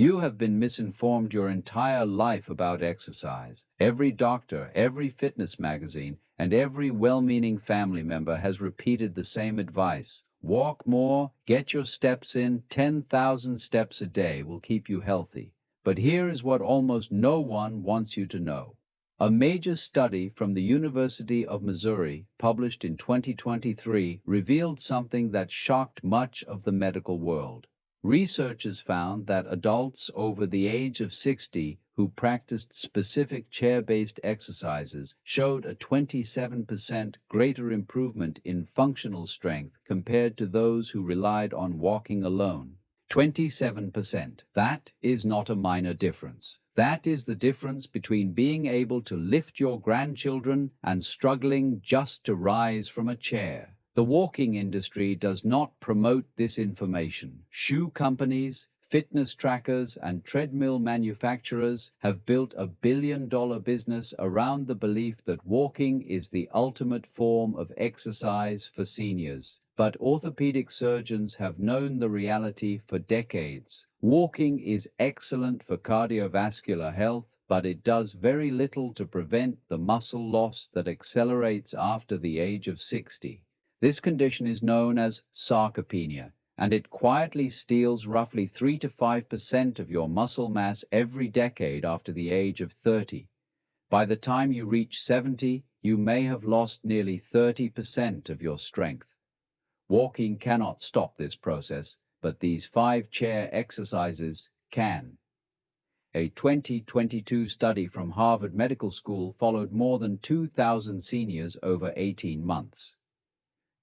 You have been misinformed your entire life about exercise. Every doctor, every fitness magazine, and every well-meaning family member has repeated the same advice. Walk more, get your steps in. 10,000 steps a day will keep you healthy. But here is what almost no one wants you to know. A major study from the University of Missouri, published in 2023, revealed something that shocked much of the medical world. Researchers found that adults over the age of 60 who practiced specific chair-based exercises showed a 27% greater improvement in functional strength compared to those who relied on walking alone. 27%. That is not a minor difference. That is the difference between being able to lift your grandchildren and struggling just to rise from a chair. The walking industry does not promote this information. Shoe companies, fitness trackers, and treadmill manufacturers have built a billion-dollar business around the belief that walking is the ultimate form of exercise for seniors. But orthopedic surgeons have known the reality for decades. Walking is excellent for cardiovascular health, but it does very little to prevent the muscle loss that accelerates after the age of 60. This condition is known as sarcopenia, and it quietly steals roughly 3 to 5% of your muscle mass every decade after the age of 30. By the time you reach 70, you may have lost nearly 30% of your strength. Walking cannot stop this process, but these 5 chair exercises can. A 2022 study from Harvard Medical School followed more than 2,000 seniors over 18 months.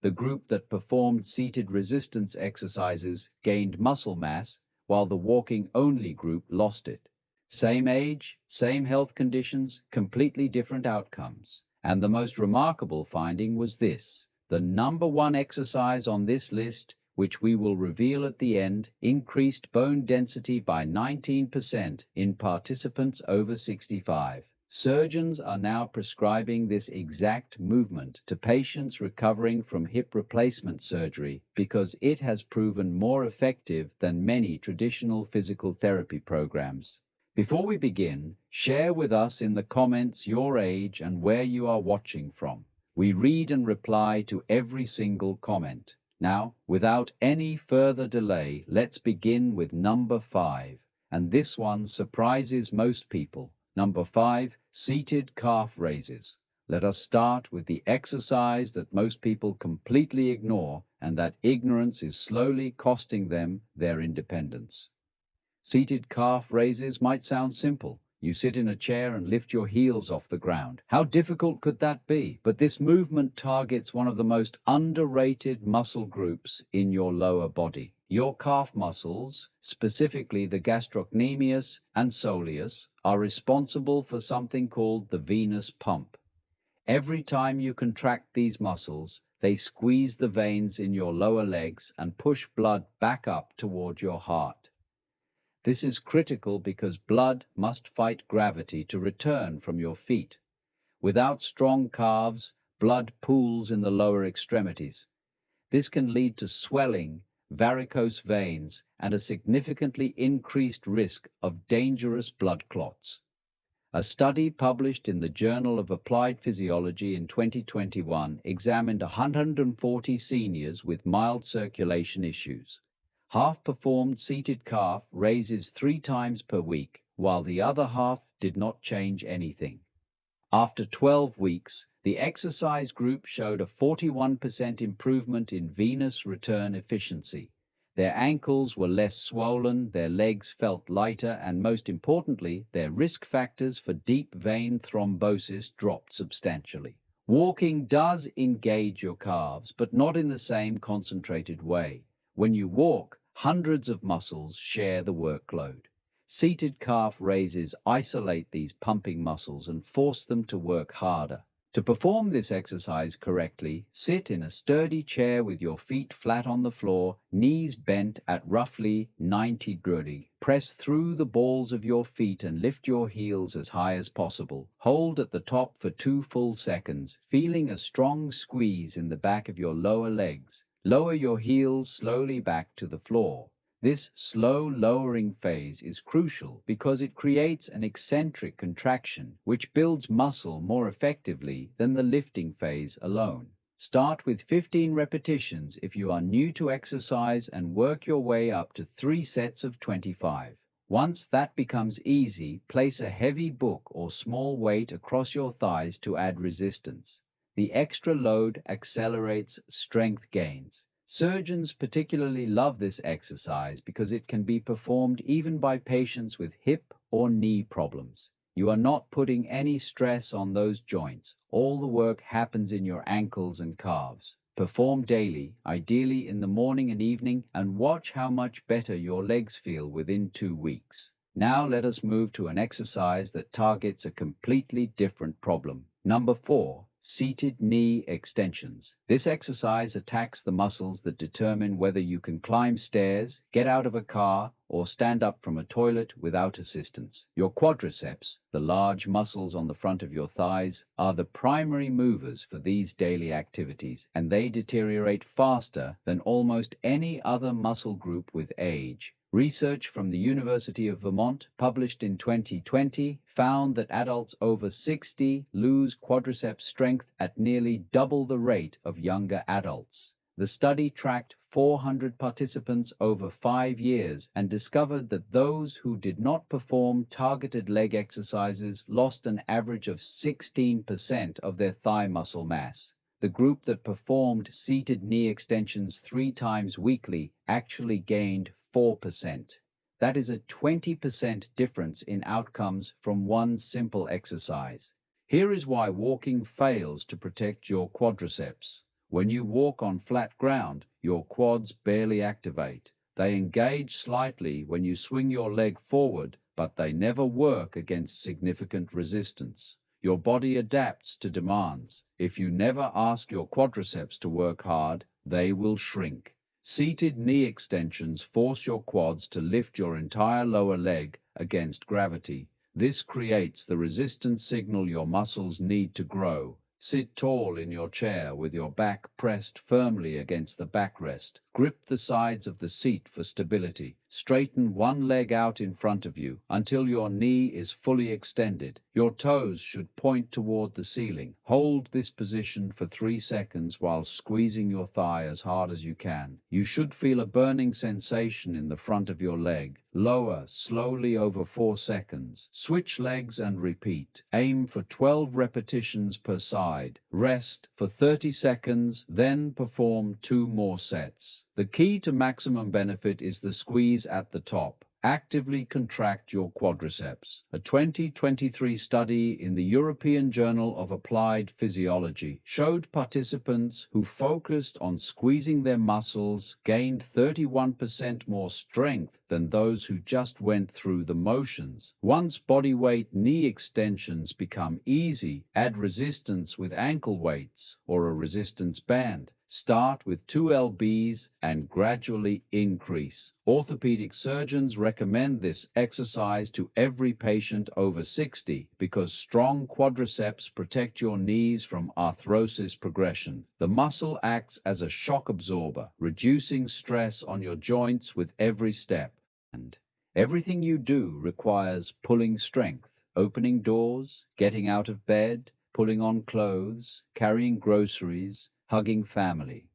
The group that performed seated resistance exercises gained muscle mass, while the walking-only group lost it. Same age, same health conditions, completely different outcomes. And the most remarkable finding was this: the number one exercise on this list, which we will reveal at the end, increased bone density by 19% in participants over 65. Surgeons are now prescribing this exact movement to patients recovering from hip replacement surgery because it has proven more effective than many traditional physical therapy programs. Before we begin, share with us in the comments your age and where you are watching from. We read and reply to every single comment. Now, without any further delay, let's begin with number 5. And this one surprises most people. Number 5, seated calf raises. Let us start with the exercise that most people completely ignore, and that ignorance is slowly costing them their independence. Seated calf raises might sound simple. You sit in a chair and lift your heels off the ground. How difficult could that be? But this movement targets one of the most underrated muscle groups in your lower body. Your calf muscles, specifically the gastrocnemius and soleus, are responsible for something called the venous pump. Every time you contract these muscles, they squeeze the veins in your lower legs and push blood back up toward your heart. This is critical because blood must fight gravity to return from your feet. Without strong calves, blood pools in the lower extremities. This can lead to swelling, varicose veins, and a significantly increased risk of dangerous blood clots. A study published in the Journal of Applied Physiology in 2021 examined 140 seniors with mild circulation issues. Half performed seated calf raises 3 times per week, while the other half did not change anything. After 12 weeks, the exercise group showed a 41% improvement in venous return efficiency. Their ankles were less swollen, their legs felt lighter, and most importantly, their risk factors for deep vein thrombosis dropped substantially. Walking does engage your calves, but not in the same concentrated way. When you walk, hundreds of muscles share the workload. Seated calf raises isolate these pumping muscles and force them to work harder. To perform this exercise correctly, sit in a sturdy chair with your feet flat on the floor, knees bent at roughly 90 degrees. Press through the balls of your feet and lift your heels as high as possible. Hold at the top for 2 full seconds, feeling a strong squeeze in the back of your lower legs. Lower your heels slowly back to the floor. This slow lowering phase is crucial because it creates an eccentric contraction which builds muscle more effectively than the lifting phase alone. Start with 15 repetitions if you are new to exercise and work your way up to 3 sets of 25. Once that becomes easy, place a heavy book or small weight across your thighs to add resistance. The extra load accelerates strength gains. Surgeons particularly love this exercise because it can be performed even by patients with hip or knee problems. You are not putting any stress on those joints. All the work happens in your ankles and calves. Perform daily, ideally in the morning and evening, and watch how much better your legs feel within 2 weeks. Now let us move to an exercise that targets a completely different problem. Number 4. Seated knee extensions. This exercise attacks the muscles that determine whether you can climb stairs, get out of a car, or stand up from a toilet without assistance. Your quadriceps, the large muscles on the front of your thighs, are the primary movers for these daily activities, and they deteriorate faster than almost any other muscle group with age. Research from the University of Vermont, published in 2020, found that adults over 60 lose quadriceps strength at nearly double the rate of younger adults. The study tracked 400 participants over 5 years and discovered that those who did not perform targeted leg exercises lost an average of 16% of their thigh muscle mass. The group that performed seated knee extensions 3 times weekly actually gained 4%. That is a 20% difference in outcomes from one simple exercise. Here is why walking fails to protect your quadriceps. When you walk on flat ground, your quads barely activate. They engage slightly when you swing your leg forward, but they never work against significant resistance. Your body adapts to demands. If you never ask your quadriceps to work hard, they will shrink. Seated knee extensions force your quads to lift your entire lower leg against gravity. This creates the resistance signal your muscles need to grow. Sit tall in your chair with your back pressed firmly against the backrest. Grip the sides of the seat for stability. Straighten one leg out in front of you until your knee is fully extended. Your toes should point toward the ceiling. Hold this position for 3 seconds while squeezing your thigh as hard as you can. You should feel a burning sensation in the front of your leg. Lower slowly over 4 seconds. Switch legs and repeat. Aim for 12 repetitions per side. Rest for 30 seconds, then perform 2 more sets. The key to maximum benefit is the squeeze at the top. Actively contract your quadriceps. A 2023 study in the European Journal of Applied Physiology showed participants who focused on squeezing their muscles gained 31% more strength than those who just went through the motions. Once bodyweight knee extensions become easy, add resistance with ankle weights or a resistance band. Start with 2 lbs and gradually increase. Orthopedic surgeons recommend this exercise to every patient over 60 because strong quadriceps protect your knees from arthrosis progression. The muscle acts as a shock absorber, reducing stress on your joints with every step. And everything you do requires pulling strength, opening doors, getting out of bed, pulling on clothes, carrying groceries, hugging family.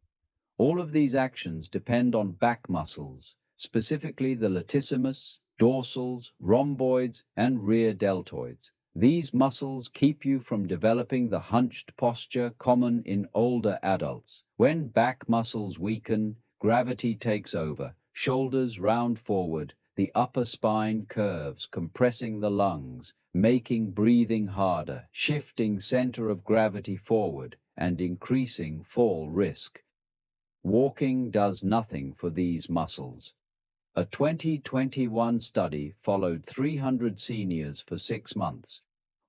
All of these actions depend on back muscles, specifically the latissimus, dorsals, rhomboids, and rear deltoids. These muscles keep you from developing the hunched posture common in older adults. When back muscles weaken, gravity takes over, shoulders round forward, the upper spine curves, compressing the lungs, making breathing harder, shifting center of gravity forward, and increasing fall risk. Walking does nothing for these muscles. A 2021 study followed 300 seniors for 6 months.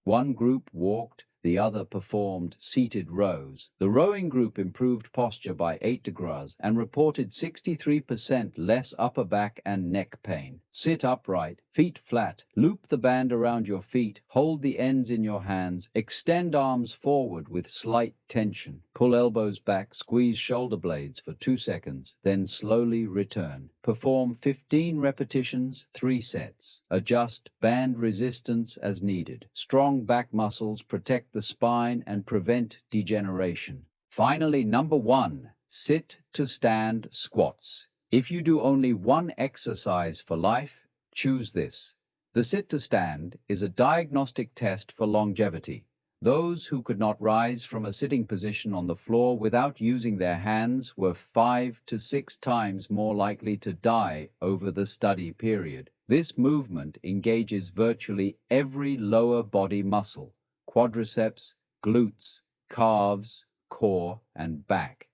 One group walked, the other performed seated rows. The rowing group improved posture by 8 degrees and reported 63% less upper back and neck pain. Sit upright, feet flat, loop the band around your feet, hold the ends in your hands, extend arms forward with slight tension. Pull elbows back, squeeze shoulder blades for 2 seconds, then slowly return. Perform 15 repetitions, 3 sets. Adjust band resistance as needed. Strong back muscles protect the spine and prevent degeneration. Finally, number 1, sit to stand squats. If you do only one exercise for life, choose this. The sit to stand is a diagnostic test for longevity. Those who could not rise from a sitting position on the floor without using their hands were 5 to 6 times more likely to die over the study period. This movement engages virtually every lower body muscle: quadriceps, glutes, calves, core, and back.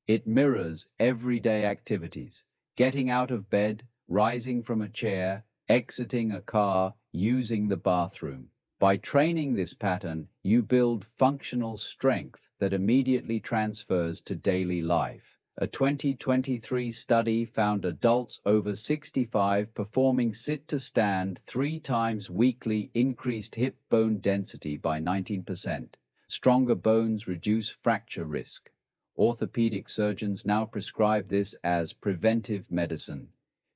It mirrors everyday activities: getting out of bed, rising from a chair, exiting a car, using the bathroom. By training this pattern, you build functional strength that immediately transfers to daily life. A 2023 study found adults over 65 performing sit-to-stand 3 times weekly increased hip bone density by 19%. Stronger bones reduce fracture risk. Orthopedic surgeons now prescribe this as preventive medicine.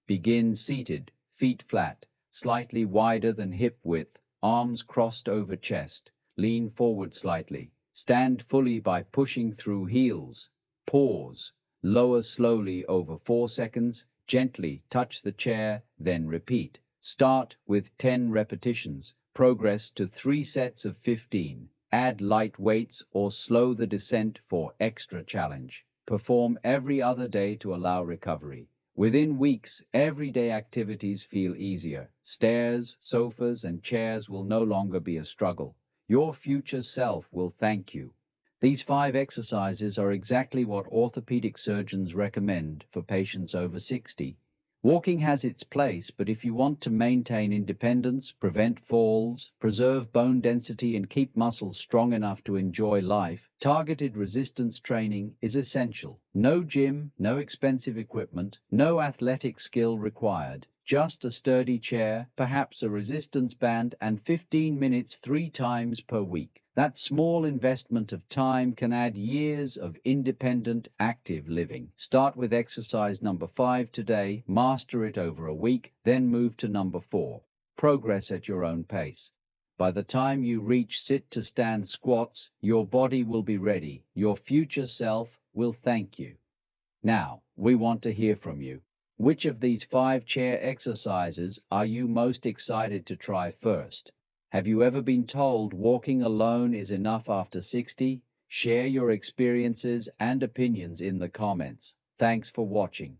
Begin seated, feet flat, slightly wider than hip width, arms crossed over chest. Lean forward slightly. Stand fully by pushing through heels. Pause. Lower slowly over 4 seconds. Gently touch the chair, then repeat. Start with 10 repetitions. Progress to 3 sets of 15. Add light weights or slow the descent for extra challenge. Perform every other day to allow recovery. Within weeks, everyday activities feel easier. Stairs, sofas, and chairs will no longer be a struggle. Your future self will thank you. These 5 exercises are exactly what orthopedic surgeons recommend for patients over 60. Walking has its place, but if you want to maintain independence, prevent falls, preserve bone density, and keep muscles strong enough to enjoy life, targeted resistance training is essential. No gym, no expensive equipment, no athletic skill required. Just a sturdy chair, perhaps a resistance band, and 15 minutes 3 times per week. That small investment of time can add years of independent, active living. Start with exercise number 5 today, master it over a week, then move to number 4. Progress at your own pace. By the time you reach sit-to-stand squats, your body will be ready. Your future self will thank you. Now, we want to hear from you. Which of these 5 chair exercises are you most excited to try first? Have you ever been told walking alone is enough after 60? Share your experiences and opinions in the comments. Thanks for watching.